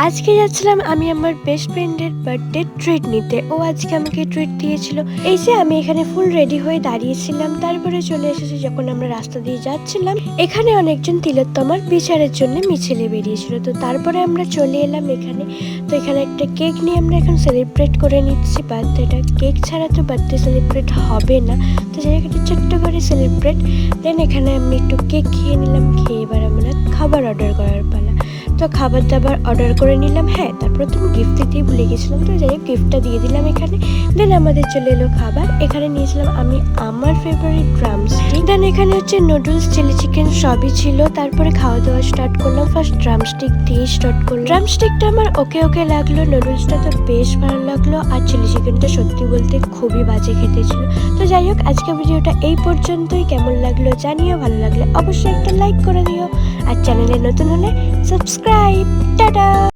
আজকে যাচ্ছিলাম আমি আমার বেস্ট ফ্রেন্ডের বার্থডে ট্রিট নিতে। ও আজকে আমাকে ট্রিট দিয়েছিল। এই যে আমি এখানে ফুল রেডি হয়ে দাঁড়িয়েছিলাম, তারপরে চলে এসেছি যখন আমরা রাস্তা দিয়ে যাচ্ছিলাম। এখানে অনেকজন তিলোত্তমার বিচারের জন্য মিছিলে বেরিয়েছিল, তো তারপরে আমরা চলে এলাম এখানে। তো এখানে একটা কেক নিয়ে আমরা এখন সেলিব্রেট করে নিচ্ছি বার্থডেটা। কেক ছাড়া তো বার্থডে সেলিব্রেট হবে না, তো যাই হোক একটা ছোট্ট করে সেলিব্রেট। দেন এখানে আমি একটু কেক খেয়ে নিলাম, খেয়ে এবার আমরা খাবার অর্ডার করার পালা। তো খাবার দাবার অর্ডার করে নিলাম। হ্যাঁ, তারপর তুমি গিফট দিতেই ভুলে গেছিলাম, তো যাই হোক গিফটটা দিয়ে দিলাম এখানে। দেন আমাদের চলে এলো খাবার। এখানে নিয়েছিলাম আমি আমার ফেভারিট ড্রামস্টিক। দেন এখানে হচ্ছে নুডলস, চিলি চিকেন সবই ছিল। তারপরে খাওয়া দাওয়া স্টার্ট করলাম। ফার্স্ট ড্রামস্টিক দিয়ে স্টার্ট করলাম। ড্রামস্টিকটা আমার ওকে লাগলো, নুডলসটা তো বেশ ভালো লাগলো, আর চিলি চিকেনটা সত্যি বলতে খুবই বাজে খেতে ছিল। তো যাই হোক আজকে ভিডিওটা এই পর্যন্তই। কেমন লাগলো জানিও, ভালো লাগলে অবশ্যই একটা লাইক করে দিও, আর চ্যানেলে নতুন হলে সাবস্ক্রাইব। টাটা।